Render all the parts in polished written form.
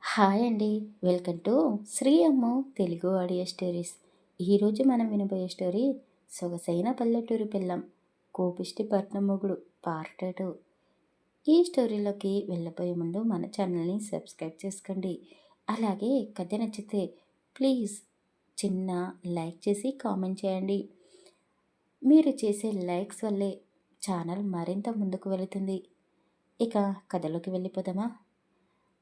Hi అండి. Welcome to Shri Ammu Telugu audio stories. ఈరోజు మనం వినబోయే స్టోరీ సొగసైన పల్లెటూరి పిల్లం కోపిష్టి పట్నం మొగుడు పార్ట్ 2. ఈ స్టోరీలోకి వెళ్ళబోయే ముందు మన ఛానల్ని సబ్స్క్రైబ్ చేసుకోండి. అలాగే కథ నచ్చితే ప్లీజ్ చిన్న లైక్ చేసి కామెంట్ చేయండి. మీరు చేసే లైక్స్ వల్లే ఛానల్ మరింత ముందుకు వెళుతుంది. ఇక కథలోకి వెళ్ళిపోదామా?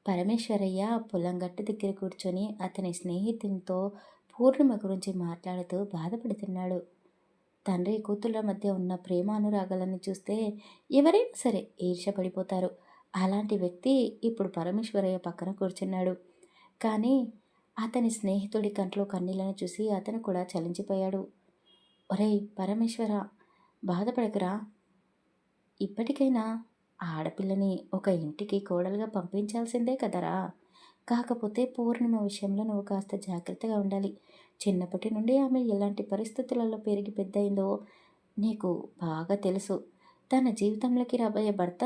పరమేశ్వరయ్య పొలం గట్టు దగ్గర కూర్చొని అతని స్నేహితునితో పూర్ణిమ గురించి మాట్లాడుతూ బాధపడుతున్నాడు. తండ్రి కూతుళ్ళ మధ్య ఉన్న ప్రేమానురాగాలను చూస్తే ఎవరైనా సరే ఈర్ష్యపడిపోతారు. అలాంటి వ్యక్తి ఇప్పుడు పరమేశ్వరయ్య పక్కన కూర్చున్నాడు. కానీ అతని స్నేహితుడి కంట్లో కన్నీళ్లను చూసి అతను కూడా చలించిపోయాడు. ఒరేయ్ పరమేశ్వర, బాధపడకురా. ఇప్పటికైనా ఆడపిల్లని ఒక ఇంటికి కోడలుగా పంపించాల్సిందే కదరా. కాకపోతే పూర్ణిమ విషయంలో నువ్వు కాస్త జాగ్రత్తగా ఉండాలి. చిన్నప్పటి నుండి ఆమె ఎలాంటి పరిస్థితులలో పెరిగి పెద్దయిందో నీకు బాగా తెలుసు. తన జీవితంలోకి రాబోయే భర్త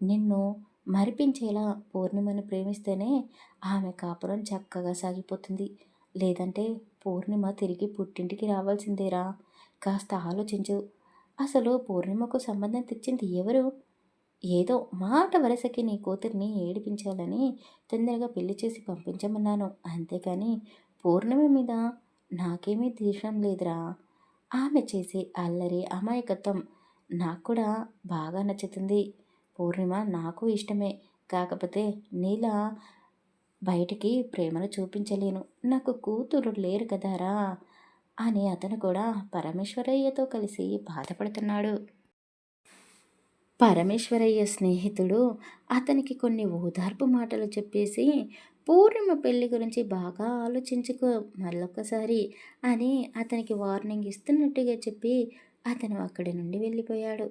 నిన్ను మరిపించేలా పూర్ణిమను ప్రేమిస్తేనే ఆమె కాపురం చక్కగా సాగిపోతుంది. లేదంటే పూర్ణిమ తిరిగి పుట్టింటికి రావాల్సిందేరా. కాస్త ఆలోచించు. అసలు పూర్ణిమకు సంబంధం తెచ్చింది ఎవరు? ఏదో మాట వరసకి నీ కూతుర్ని ఏడిపించాలని తొందరగా పెళ్లి చేసి పంపించమన్నాను. అంతేకాని పూర్ణిమ మీద నాకేమీ ద్వేషం లేదురా. ఆమె చేసే అల్లరి అమాయకత్వం నాకు కూడా బాగా నచ్చుతుంది. పూర్ణిమ నాకు ఇష్టమే. కాకపోతే నీలా బయటికి ప్రేమను చూపించలేను. నాకు కూతురు లేరు కదారా అని అతను కూడా పరమేశ్వరయ్యతో కలిసి బాధపడుతున్నాడు. పరమేశ్వరయ్య స్నేహితుడు అతనికి కొన్ని ఓదార్పు మాటలు చెప్పేసి పూర్ణిమ పెళ్లి గురించి బాగా ఆలోచించుకో మళ్ళొక్కసారి అని అతనికి వార్నింగ్ ఇస్తున్నట్టుగా చెప్పి అతను అక్కడి నుండి వెళ్ళిపోయాడు.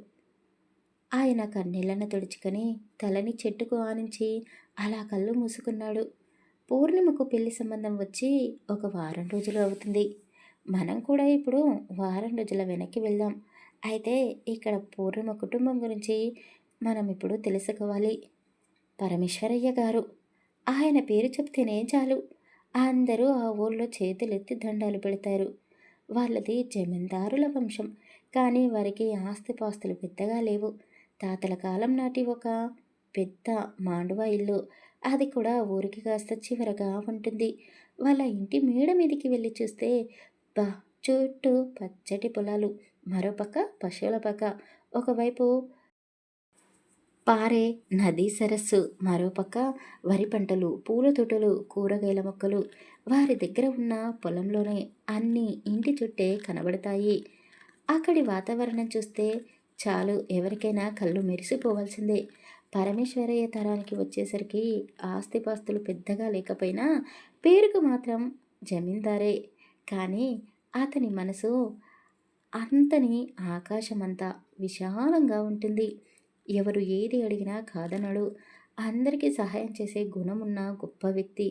ఆయన కన్నీళ్లను తుడుచుకొని తలని చెట్టుకు ఆనించి అలా కళ్ళు మూసుకున్నాడు. పూర్ణిమకు పెళ్లి సంబంధం వచ్చి ఒక వారం రోజులు అవుతుంది. మనం కూడా ఇప్పుడు వారం రోజుల వెనక్కి వెళ్దాం. అయితే ఇక్కడ పూర్ణిమ కుటుంబం గురించి మనం ఇప్పుడు తెలుసుకోవాలి. పరమేశ్వరయ్య గారు, ఆయన పేరు చెప్తేనే చాలు అందరూ ఆ ఊళ్ళో చేతులెత్తి దండాలు పెడతారు. వాళ్ళది జమీందారుల వంశం. కానీ వారికి ఆస్తిపాస్తులు పెద్దగా లేవు. తాతల కాలం నాటి ఒక పెద్ద మాండువా ఇల్లు, అది కూడా ఊరికి కాస్త చివరగా ఉంటుంది. వాళ్ళ ఇంటి మేడ మీదకి వెళ్ళి చూస్తే బా, చుట్టూ పచ్చటి పొలాలు, మరోపక్క పశువుల పక్క, ఒకవైపు పారే నదీ సరస్సు, మరోపక్క వరి పంటలు, పూల తోటలు, కూరగాయల మొక్కలు. వారి దగ్గర ఉన్న పొలంలోనే అన్నీ ఇంటి చుట్టే కనబడతాయి. అక్కడి వాతావరణం చూస్తే చాలు ఎవరికైనా కళ్ళు మెరిసిపోవాల్సిందే. పరమేశ్వరయ్య తరానికి వచ్చేసరికి ఆస్తిపాస్తులు పెద్దగా లేకపోయినా పేరుకు మాత్రం జమీందారే. కానీ అతని మనసు అంతని ఆకాశమంతా విశాలంగా ఉంటుంది. ఎవరు ఏది అడిగినా కాదనడు. అందరికీ సహాయం చేసే గుణమున్న గొప్ప వ్యక్తి.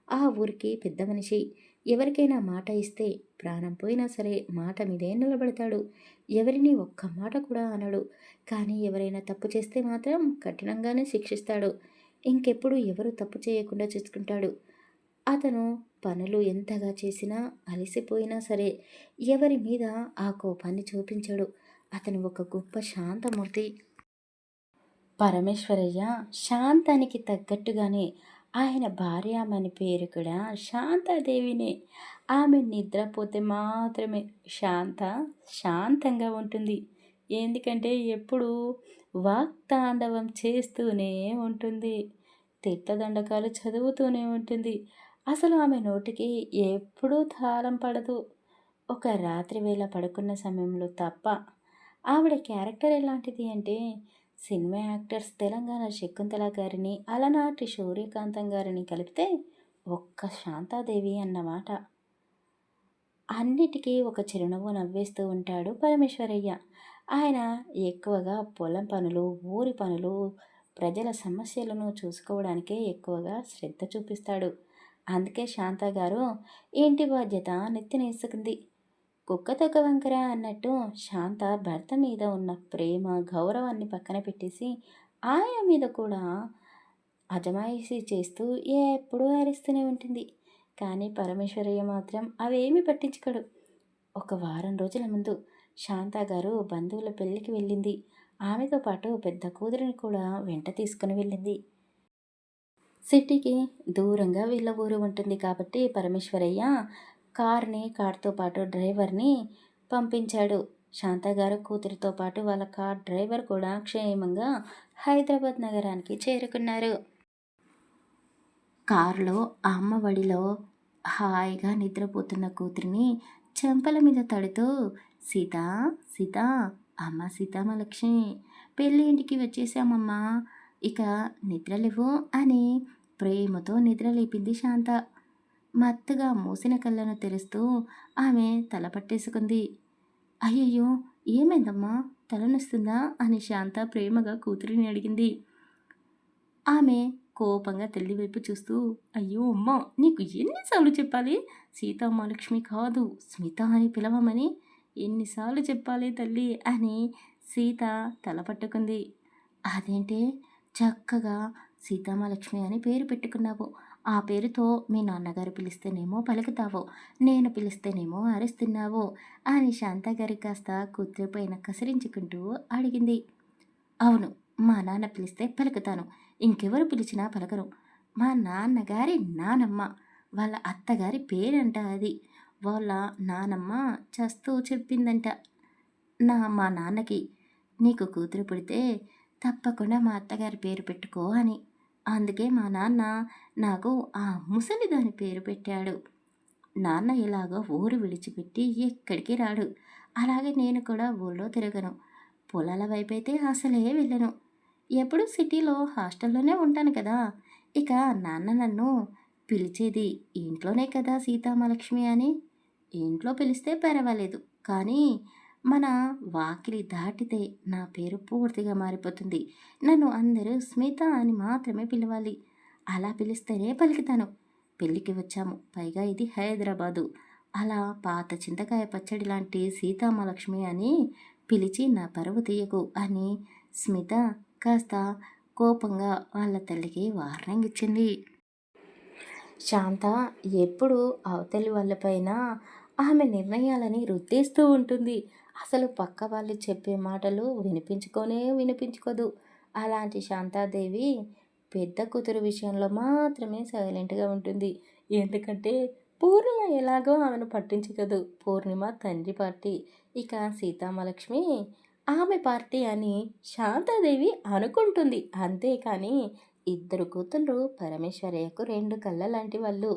ఆ ఊరికి పెద్ద మనిషి. ఎవరికైనా మాట ఇస్తే ప్రాణం పోయినా సరే మాట మీదే నిలబడతాడు. ఎవరిని ఒక్క మాట కూడా అనడు. కానీ ఎవరైనా తప్పు చేస్తే మాత్రం కఠినంగానే శిక్షిస్తాడు. ఇంకెప్పుడు ఎవరు తప్పు చేయకుండా చూసుకుంటాడు. అతను పనులు ఎంతగా చేసినా అలసిపోయినా సరే ఎవరి మీద ఆ కోపాన్ని చూపించడు. అతను ఒక గొప్ప శాంతమూర్తి. పరమేశ్వరయ్య శాంతానికి తగ్గట్టుగానే ఆయన భార్యామణి పేరు కూడా శాంతాదేవినే. ఆమె నిద్రపోతే మాత్రమే శాంత శాంతంగా ఉంటుంది. ఎందుకంటే ఎప్పుడూ వాక్తాండవం చేస్తూనే ఉంటుంది. తిట్టదండకాలు చదువుతూనే ఉంటుంది. అసలు ఆమె నోటికి ఎప్పుడూ తాళం పడదు, ఒక రాత్రి వేళ పడుకున్న సమయంలో తప్ప. ఆవిడ క్యారెక్టర్ ఎలాంటిది అంటే, సినిమా యాక్టర్స్ తెలంగాణ శకుంతల గారిని, అలనాటి సూర్యకాంతం గారిని కలిపితే ఒక్క శాంతాదేవి అన్నమాట. అన్నిటికీ ఒక చిరునవ్వు నవ్వేస్తూ ఉంటాడు పరమేశ్వరయ్య. ఆయన ఎక్కువగా పొలం పనులు, ఊరి పనులు, ప్రజల సమస్యలను చూసుకోవడానికే ఎక్కువగా శ్రద్ధ చూపిస్తాడు. అందుకే శాంత గారు ఇంటి బాధ్యత నెత్తినేసుకుంది. కుక్క తొక్క వంకర అన్నట్టు శాంత భర్త మీద ఉన్న ప్రేమ, గౌరవాన్ని పక్కన పెట్టేసి ఆయన మీద కూడా అజమాయిషీ చేస్తూ ఎప్పుడూ అరుస్తూనే ఉంటుంది. కానీ పరమేశ్వరయ్య మాత్రం అవేమీ పట్టించుకోడు. ఒక వారం రోజుల ముందు శాంత గారు బంధువుల పెళ్ళికి వెళ్ళింది. ఆమెతో పాటు పెద్ద కూతురిని కూడా వెంట తీసుకుని వెళ్ళింది. సిటీకి దూరంగా వీళ్ళ ఊరు ఉంటుంది కాబట్టి పరమేశ్వరయ్య కార్తో పాటు డ్రైవర్ని పంపించాడు. శాంత గారు కూతురితో పాటు వాళ్ళ కార్ డ్రైవర్ కూడా క్షేమంగా హైదరాబాద్ నగరానికి చేరుకున్నారు. కారులో ఆ అమ్మ ఒడిలో హాయిగా నిద్రపోతున్న కూతురిని చెంపల మీద తడుతూ, సీత, సీత, అమ్మ సీతామలక్ష్మి, పెళ్ళి ఇంటికి వచ్చేసామమ్మా, ఇక నిద్రలేవు అని ప్రేమతో నిద్రలేపింది శాంత. మత్తుగా మూసిన కళ్ళను తెరుస్తూ ఆమె తల పట్టేసుకుంది. అయ్యయ్యో, ఏమైందమ్మా, తలనొస్తుందా అని శాంత ప్రేమగా కూతురిని అడిగింది. ఆమె కోపంగా తల్లి వైపు చూస్తూ, అయ్యో అమ్మా, నీకు ఎన్నిసార్లు చెప్పాలి, సీతామహాలక్ష్మి కాదు స్మిత అని పిలవమని, ఎన్నిసార్లు చెప్పాలి తల్లి అని సీత తల పట్టుకుంది. అదేంటే చక్కగా సీతామహాలక్ష్మి అని పేరు పెట్టుకున్నావు, ఆ పేరుతో మీ నాన్నగారు పిలిస్తేనేమో పలుకుతావు, నేను పిలిస్తేనేమో అరుస్తున్నావు అని శాంతగారి కాస్త కూతురిపైన కసిరించుకుంటూ అడిగింది. అవును, మా నాన్న పిలిస్తే పలుకుతాను, ఇంకెవరు పిలిచినా పలకరు. మా నాన్నగారి నానమ్మ, వాళ్ళ అత్తగారి పేరంట అది. వాళ్ళ నానమ్మ చస్తూ చెప్పిందంట మా నాన్నకి, నీకు కూతురు పుడితే తప్పకుండా మా అత్తగారి పేరు పెట్టుకో అని. అందుకే మా నాన్న నాకు ఆ ముసలిదాని పేరు పెట్టాడు. నాన్న ఇలాగో ఊరు విడిచిపెట్టి ఎక్కడికి రాడు, అలాగే నేను కూడా ఊళ్ళో తిరగను, పొలాల వైపైతే అసలే వెళ్ళను, ఎప్పుడు సిటీలో హాస్టల్లోనే ఉంటాను కదా. ఇక నాన్న నన్ను పిలిచేది ఇంట్లోనే కదా సీతామహాలక్ష్మి అని. ఇంట్లో పిలిస్తే పర్వాలేదు, కానీ మన వాకిలి దాటితే నా పేరు పూర్తిగా మారిపోతుంది. నన్ను అందరూ స్మిత అని మాత్రమే పిలవాలి, అలా పిలిస్తేనే పలుకుతాను. పెళ్ళికి వచ్చాము, పైగా ఇది హైదరాబాదు, అలా పాత చింతకాయ పచ్చడి లాంటి సీతామహాలక్ష్మి అని పిలిచి నా పరువు తీయకు అని స్మిత కాస్త కోపంగా వాళ్ళ తల్లికి వార్నింగ్ ఇచ్చింది. శాంత ఎప్పుడు అవతలి వాళ్ళపైన ఆమె నిర్ణయాలని రుద్దేస్తూ ఉంటుంది. అసలు పక్క వాళ్ళు చెప్పే మాటలు వినిపించుకోదు. అలాంటి శాంతాదేవి పెద్ద కూతురు విషయంలో మాత్రమే సైలెంట్గా ఉంటుంది. ఎందుకంటే పూర్ణిమ ఎలాగో ఆమెను పట్టించుకోదు. పూర్ణిమ తండ్రి పార్టీ, ఇక సీతామహాలక్ష్మి ఆమె పార్టీ అని శాంతాదేవి అనుకుంటుంది. అంతేకాని ఇద్దరు కూతుళ్ళు పరమేశ్వరయ్యకు రెండు కళ్ళ లాంటి వాళ్ళు.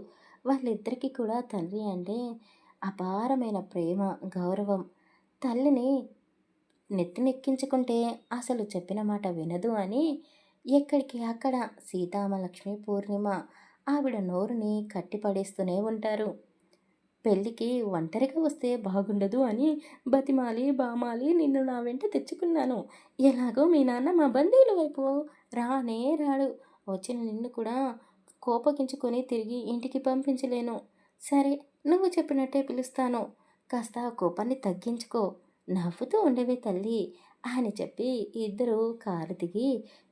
వాళ్ళిద్దరికీ కూడా తండ్రి అంటే అపారమైన ప్రేమ, గౌరవం. తల్లిని నెత్తినెక్కించుకుంటే అసలు చెప్పిన మాట వినదు అని ఎక్కడికి అక్కడ సీతామలక్ష్మి, పూర్ణిమ ఆవిడ నోరుని కట్టిపడేస్తూనే ఉంటారు. పెళ్ళికి ఒంటరిగా వస్తే బాగుండదు అని బతిమాలి బామాలి నిన్ను నా వెంట తెచ్చుకున్నాను. ఎలాగో మీ నాన్న మా బంధువుల వైపు రానే రాడు. వచ్చిన నిన్ను కూడా కోపగించుకొని తిరిగి ఇంటికి పంపించలేను. సరే, నువ్వు చెప్పినట్టే పిలుస్తాను. కాస్త కోపాన్ని తగ్గించుకో, నవ్వుతూ ఉండవే తల్లి అని చెప్పి ఇద్దరు కారు దిగి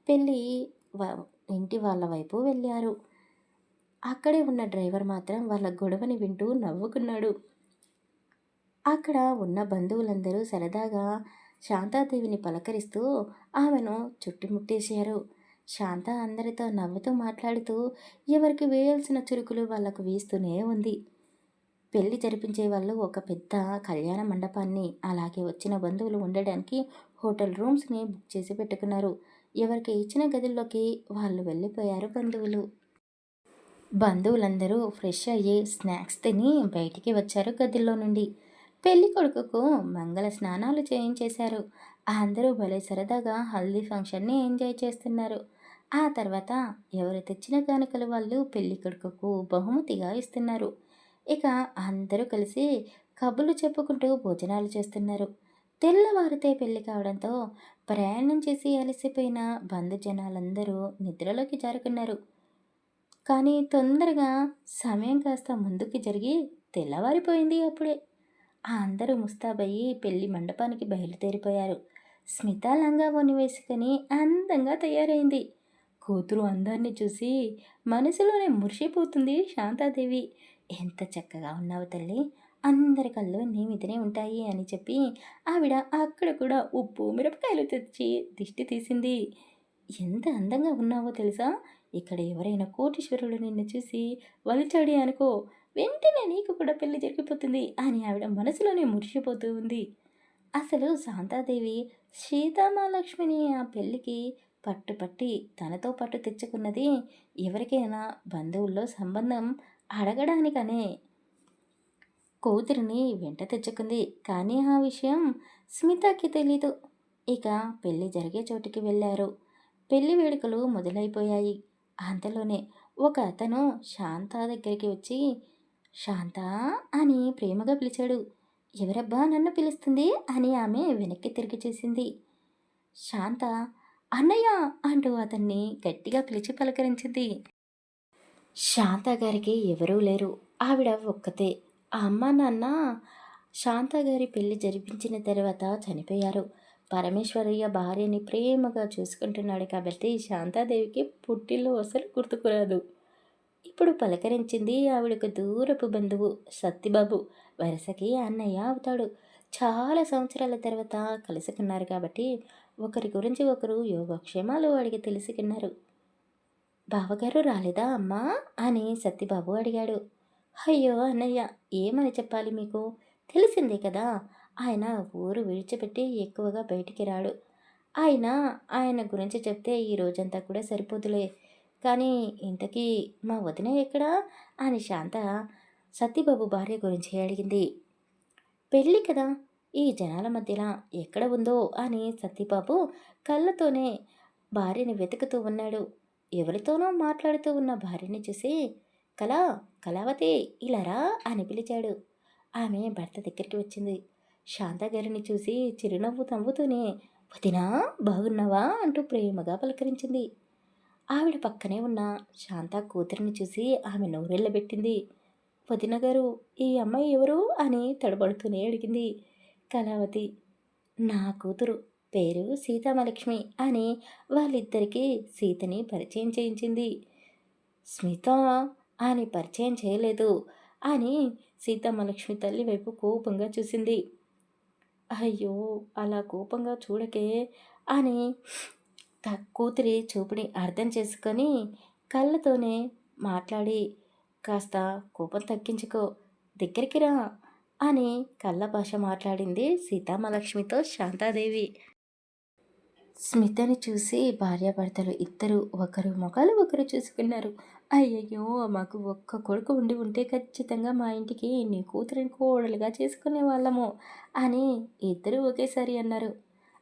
పెళ్ళి ఇంటి వాళ్ళ వైపు వెళ్ళారు. అక్కడే ఉన్న డ్రైవర్ మాత్రం వాళ్ళ గొడవని వింటూ నవ్వుకున్నాడు. అక్కడ ఉన్న బంధువులందరూ సరదాగా శాంతాదేవిని పలకరిస్తూ ఆమెను చుట్టుముట్టేశారు. శాంత అందరితో నవ్వుతూ మాట్లాడుతూ ఎవరికి వేయాల్సిన చురుకులు వాళ్లకు వేస్తూనే ఉంది. పెళ్లి జరిపించే వాళ్ళు ఒక పెద్ద కళ్యాణ మండపాన్ని, అలాగే వచ్చిన బంధువులు ఉండడానికి హోటల్ రూమ్స్ని బుక్ చేసి పెట్టుకున్నారు. ఎవరికి ఇచ్చిన గదుల్లోకి వాళ్ళు వెళ్ళిపోయారు బంధువులు. బంధువులందరూ ఫ్రెష్ అయ్యి స్నాక్స్ తిని బయటికి వచ్చారు గదిలో నుండి. పెళ్లి కొడుకుకు మంగళ స్నానాలు చేయించేశారు. అందరూ భలే సరదాగా హల్దీ ఫంక్షన్ని ఎంజాయ్ చేస్తున్నారు. ఆ తర్వాత ఎవరు తెచ్చిన కానుకలు వాళ్ళు పెళ్లి కొడుకుకు బహుమతిగా ఇస్తున్నారు. ఇక అందరూ కలిసి కబుర్లు చెప్పుకుంటూ భోజనాలు చేస్తున్నారు. తెల్లవారితే పెళ్లి కావడంతో ప్రయాణం చేసి అలసిపోయిన బంధుజనాలందరూ నిద్రలోకి జారుకున్నారు. కానీ తొందరగా సమయం కాస్త ముందుకి జరిగి తెల్లవారిపోయింది అప్పుడే. ఆ అందరూ ముస్తాబయ్యి పెళ్లి మండపానికి బయలుదేరిపోయారు. స్మిత లంగా ఓని వేసుకొని అందంగా తయారైంది. కూతురు అందాన్ని చూసి మనసులోనే మురిసిపోతుంది శాంతాదేవి. ఎంత చక్కగా ఉన్నావు తల్లి, అందరి కళ్ళు నీ మీదనే ఉంటాయి అని చెప్పి ఆవిడ అక్కడ కూడా ఉప్పు మిరపకాయలు తెచ్చి దిష్టి తీసింది. ఎంత అందంగా ఉన్నావో తెలుసా, ఇక్కడ ఎవరైనా కోటీశ్వరుడు నిన్ను చూసి వలిచాడే అనుకో, వెంటనే నీకు కూడా పెళ్లి జరిగిపోతుంది అని ఆవిడ మనసులోనే మురిసిపోతూ ఉంది. అసలు శాంతాదేవి సీతామహాలక్ష్మిని ఆ పెళ్ళికి పట్టుపట్టి తనతో పాటు తెచ్చుకున్నది ఎవరికైనా బంధువుల్లో సంబంధం అడగడానికనే. కూతురిని వెంట తెచ్చుకుంది, కానీ ఆ విషయం స్మితకి తెలీదు. ఇక పెళ్లి జరిగే చోటికి వెళ్ళారు. పెళ్లి వేడుకలు మొదలైపోయాయి. అంతలోనే ఒక అతను శాంత దగ్గరికి వచ్చి శాంత అని ప్రేమగా పిలిచాడు. ఎవరబ్బా నన్ను పిలుస్తుంది అని ఆమె వెనక్కి తిరిగి చూసింది. శాంత అన్నయ్య అంటూ అతన్ని గట్టిగా పిలిచి పలకరించింది. శాంత గారికి ఎవరూ లేరు, ఆవిడ ఒక్కతే. ఆ అమ్మ నాన్న శాంత గారి పెళ్లి జరిపించిన తర్వాత చనిపోయారు. పరమేశ్వరయ్య భార్యని ప్రేమగా చూసుకుంటున్నాడు కాబట్టి శాంతాదేవికి పుట్టిల్లు అసలు గుర్తుకురాదు. ఇప్పుడు పలకరించింది ఆవిడకు దూరపు బంధువు సత్తిబాబు, వరుసకి అన్నయ్య అవుతాడు. చాలా సంవత్సరాల తర్వాత కలుసుకున్నారు కాబట్టి ఒకరి గురించి ఒకరు యోగక్షేమాలు అడిగి తెలుసుకున్నారు. బావగారు రాలేదా అమ్మా అని సత్తిబాబు అడిగాడు. అయ్యో అన్నయ్య, ఏమని చెప్పాలి మీకు, తెలిసిందే కదా, ఆయన ఊరు విడిచిపెట్టి ఎక్కువగా బయటికి రాడు. ఆయన ఆయన గురించి చెప్తే ఈ రోజంతా కూడా సరిపోదులే. కానీ ఇంతకీ మా వదిన ఎక్కడా అని శాంత సత్తిబాబు భార్య గురించి అడిగింది. పెళ్ళి కదా, ఈ జనాల మధ్యన ఎక్కడ ఉందో అని సత్తిబాబు కళ్ళతోనే భార్యని వెతుకుతూ ఉన్నాడు. ఎవరితోనో మాట్లాడుతూ ఉన్న భార్యని చూసి కళా, కళావతి ఇలా రా అని పిలిచాడు. ఆమె భర్త దగ్గరికి వచ్చింది. శాంతగారిని చూసి చిరునవ్వు నవ్వుతూనే వదినా బాగున్నావా అంటూ ప్రేమగా పలకరించింది. ఆవిడ పక్కనే ఉన్న శాంత కూతురిని చూసి ఆమె నోరెళ్ళబెట్టింది. వదిన గారు, ఈ అమ్మాయి ఎవరు అని తడబడుతూనే అడిగింది. కళావతి నా కూతురు, పేరు సీతామహాలక్ష్మి అని వాళ్ళిద్దరికీ సీతని పరిచయం చేయించింది. స్మిత అని పరిచయం చేయలేదు అని సీతమ్మలక్ష్మి తల్లి వైపు కోపంగా చూసింది. అయ్యో అలా కోపంగా చూడకే అని కూతురి చూపుని అర్థం చేసుకొని కళ్ళతోనే మాట్లాడి కాస్త కోపం తగ్గించుకో, దగ్గరికి రా అని కళ్ళ భాష మాట్లాడింది సీతామహాలక్ష్మితో శాంతాదేవి. స్మితని చూసి భార్యాభర్తలు ఇద్దరు ఒకరు ముఖాలు ఒకరు చూసుకున్నారు. అయ్యయ్యో, మాకు ఒక్క కొడుకు ఉండి ఉంటే ఖచ్చితంగా మా ఇంటికి నీ కూతురిని కోడలుగా చేసుకునే వాళ్ళము అని ఇద్దరు ఒకేసారి అన్నారు.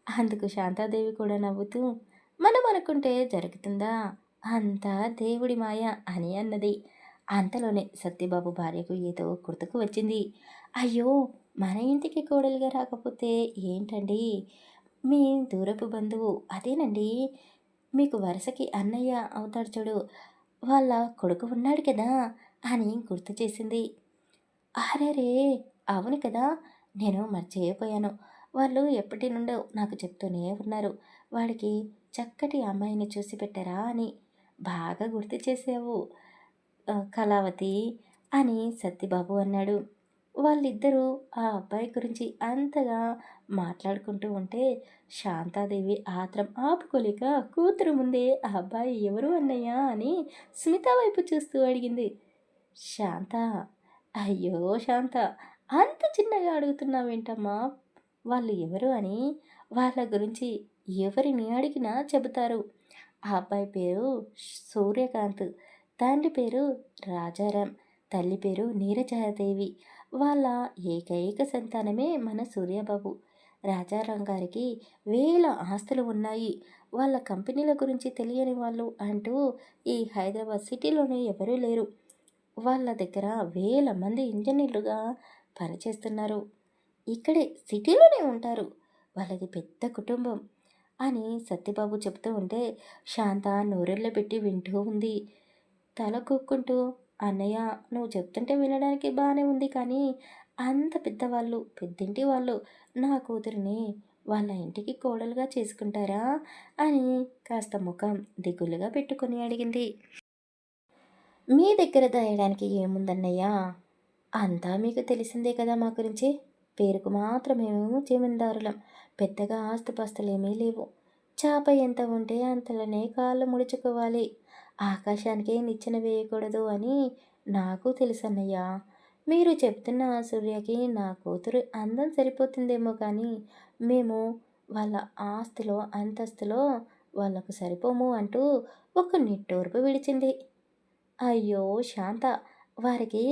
అందుకు శాంతాదేవి కూడా నవ్వుతూ మనం అనుకుంటే జరుగుతుందా, అంతా దేవుడి మాయ అని అన్నది. అంతలోనే సత్యబాబు భార్యకు ఏదో గుర్తుకు వచ్చింది. అయ్యో, మన ఇంటికి కోడలుగా రాకపోతే ఏంటండి, మీ దూరపు బంధువు అదేనండి, మీకు వరుసకి అన్నయ్య అవుతాడు చూడు, వాళ్ళ కొడుకు ఉన్నాడు కదా అని గుర్తు చేసింది. అరెరే, అవును కదా, నేను మర్చిపోయాను. వాళ్ళు ఎప్పటి నుండో నాకు చెప్తూనే ఉన్నారు, వాడికి చక్కటి అమ్మాయిని చూసి పెట్టరా అని. బాగా గుర్తు చేసావు కళావతి అని సత్తిబాబు అన్నాడు. వాళ్ళిద్దరూ ఆ అబ్బాయి గురించి అంతగా మాట్లాడుకుంటూ ఉంటే శాంతాదేవి ఆత్రం ఆపుకోలేక కూతురు ముందే ఆ అబ్బాయి ఎవరు అన్నయ్య అని స్మిత వైపు చూస్తూ అడిగింది. శాంత, అయ్యో శాంత, అంత చిన్నగా అడుగుతున్నావేంటమ్మా, వాళ్ళు ఎవరు అని. వాళ్ళ గురించి ఎవరిని అడిగినా చెబుతారు. ఆ అబ్బాయి పేరు సూర్యకాంత్, తండ్రి పేరు రాజారాం, తల్లి పేరు నీరజాదేవి. వాళ్ళ ఏకైక సంతానమే మన సూర్యబాబు. రాజారాం గారికి వేల ఆస్తులు ఉన్నాయి. వాళ్ళ కంపెనీల గురించి తెలియని వాళ్ళు అంటూ ఈ హైదరాబాద్ సిటీలోనే ఎవరూ లేరు. వాళ్ళ దగ్గర వేల మంది ఇంజనీర్లుగా పనిచేస్తున్నారు. ఇక్కడే సిటీలోనే ఉంటారు. వాళ్ళది పెద్ద కుటుంబం అని సత్యబాబు చెప్తూ ఉంటే శాంత నోరెళ్ళ పెట్టి వింటూ ఉంది. తల కూక్కుంటూ అన్నయ్య, నువ్వు చెప్తుంటే వినడానికి బాగానే ఉంది, కానీ అంత పెద్దవాళ్ళు, పెద్దింటి వాళ్ళు నా కూతురిని వాళ్ళ ఇంటికి కోడలుగా చేసుకుంటారా అని కాస్త ముఖం దిగులుగా పెట్టుకుని అడిగింది. మీ దగ్గర దాయడానికి ఏముందన్నయ్యా? అంతా మీకు తెలిసిందే కదా మా గురించి. పేరుకు మాత్రమేమో జమీందారులం. పెద్దగా ఆస్తిపాస్తులేమీ లేవు. చాప ఎంత ఉంటే అంతలోనే కాళ్ళు ముడుచుకోవాలి. ఆకాశానికే నిచ్చెన వేయకూడదు అని నాకు తెలుసన్నయ్యా. మీరు చెప్తున్న ఆ సూర్యకి నా కూతురు అందం సరిపోతుందేమో కానీ మేము వాళ్ళ ఆస్తిలో అంతస్తులో వాళ్ళకు సరిపోము అంటూ ఒక నిట్టూర్పు విడిచింది. అయ్యో! శాంత, వారికి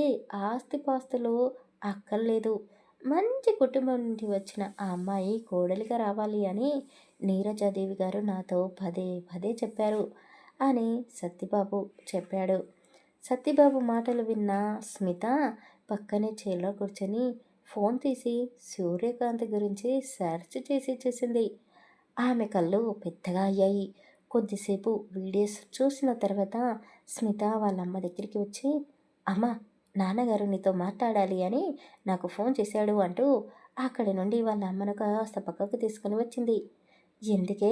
ఆస్తిపాస్తులు అక్కర్లేదు. మంచి కుటుంబం నుండి వచ్చిన ఆ అమ్మాయి కోడలిగా రావాలి అని నీరజాదేవి గారు నాతో పదే పదే చెప్పారు అని సత్తిబాబు చెప్పాడు. సత్తిబాబు మాటలు విన్న స్మిత పక్కనే చైర్లో కూర్చొని ఫోన్ తీసి సూర్యకాంత్ గురించి సెర్చ్ చేసి చూసింది. ఆమె కళ్ళు పెద్దగా అయ్యాయి. కొద్దిసేపు వీడియోస్ చూసిన తర్వాత స్మిత వాళ్ళమ్మ దగ్గరికి వచ్చి, అమ్మ, నాన్నగారు నీతో మాట్లాడాలి అని నాకు ఫోన్ చేశాడు అంటూ అక్కడి నుండి వాళ్ళ అమ్మను కాస్త పక్కకు తీసుకుని వచ్చింది. ఎందుకే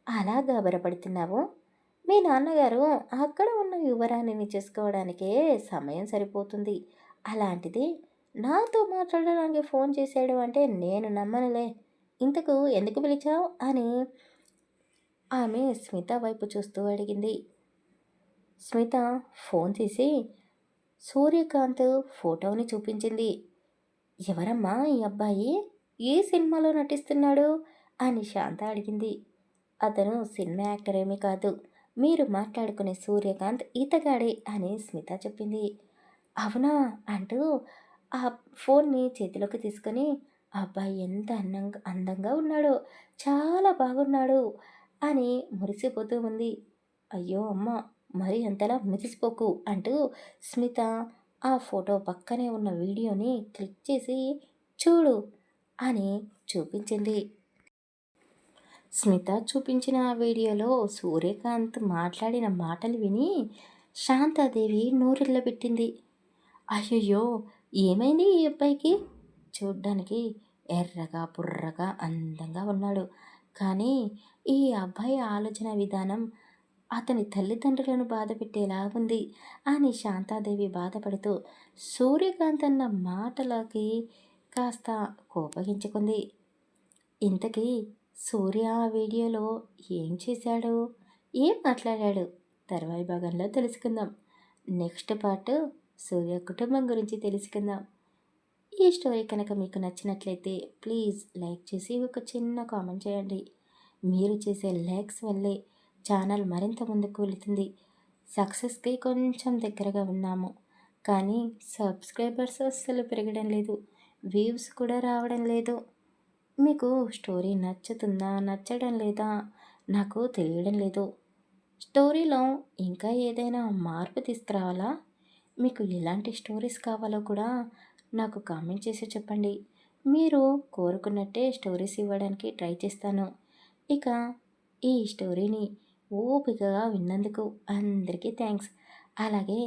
అలా గాబరపడుతున్నావు? మీ నాన్నగారు అక్కడ ఉన్న యువరాణిని చేసుకోవడానికే సమయం సరిపోతుంది. అలాంటిది నాతో మాట్లాడడానికి ఫోన్ చేశాడు అంటే నేను నమ్మనులే. ఇంతకు ఎందుకు పిలిచావు అని ఆమె స్మిత వైపు చూస్తూ అడిగింది. స్మిత ఫోన్ తీసి సూర్యకాంత్ ఫోటోని చూపించింది. ఎవరమ్మా ఈ అబ్బాయి? ఏ సినిమాలో నటిస్తున్నాడు అని శాంత అడిగింది. అతను సినిమా యాక్టర్ ఏమీ కాదు, మీరు మాట్లాడుకునే సూర్యకాంత్ ఈతగాడే అని స్మిత చెప్పింది. అవునా అంటూ ఆ ఫోన్ని చేతిలోకి తీసుకొని, అబ్బాయి ఎంత అందంగా ఉన్నాడో, చాలా బాగున్నాడు అని మురిసిపోతూ ఉంది. అయ్యో అమ్మ, మరి అంతలా మురిసిపోకు అంటూ స్మిత ఆ ఫోటో పక్కనే ఉన్న వీడియోని క్లిక్ చేసి చూడు అని చూపించింది. స్మిత చూపించిన ఆ వీడియోలో సూర్యకాంత్ మాట్లాడిన మాటలు విని శాంతాదేవి నోరెళ్ళబెట్టింది. అయ్యయ్యో! ఏమైంది ఈ అబ్బాయికి? చూడ్డానికి ఎర్రగా, బుర్రగా, అందంగా ఉన్నాడు. కానీ ఈ అబ్బాయి ఆలోచన విధానం అతని తల్లిదండ్రులను బాధపెట్టేలా ఉంది అని శాంతాదేవి బాధపడుతూ సూర్యకాంత్ అన్న మాటలకి కాస్త కోపగించుకుంది. ఇంతకీ సూర్య ఆ వీడియోలో ఏం చేశాడు? ఏం మాట్లాడాడు? తర్వాయి భాగంలో తెలుసుకుందాం. నెక్స్ట్ పార్ట్ సూర్య కుటుంబం గురించి తెలుసుకుందాం. ఈ స్టోరీ కనుక మీకు నచ్చినట్లయితే ప్లీజ్ లైక్ చేసి ఒక చిన్న కామెంట్ చేయండి. మీరు చేసే లైక్స్ వల్లే ఛానల్ మరింత ముందుకు వెళుతుంది. సక్సెస్కి కొంచెం దగ్గరగా ఉన్నాము, కానీ సబ్స్క్రైబర్స్ అస్సలు పెరగడం లేదు, వ్యూస్ కూడా రావడం లేదు. మీకు స్టోరీ నచ్చుతుందా నచ్చడం లేదా నాకు తెలియడం లేదు. స్టోరీలో ఇంకా ఏదైనా మార్పు తీసుకురావాలా? మీకు ఎలాంటి స్టోరీస్ కావాలో కూడా నాకు కామెంట్ చేసి చెప్పండి. మీరు కోరుకున్నట్టే స్టోరీస్ ఇవ్వడానికి ట్రై చేస్తాను. ఇక ఈ స్టోరీని ఓపికగా విన్నందుకు అందరికీ థ్యాంక్స్. అలాగే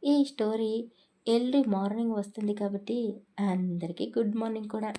ఈ స్టోరీ ఎర్లీ మార్నింగ్ వస్తుంది కాబట్టి అందరికీ గుడ్ మార్నింగ్ కూడా.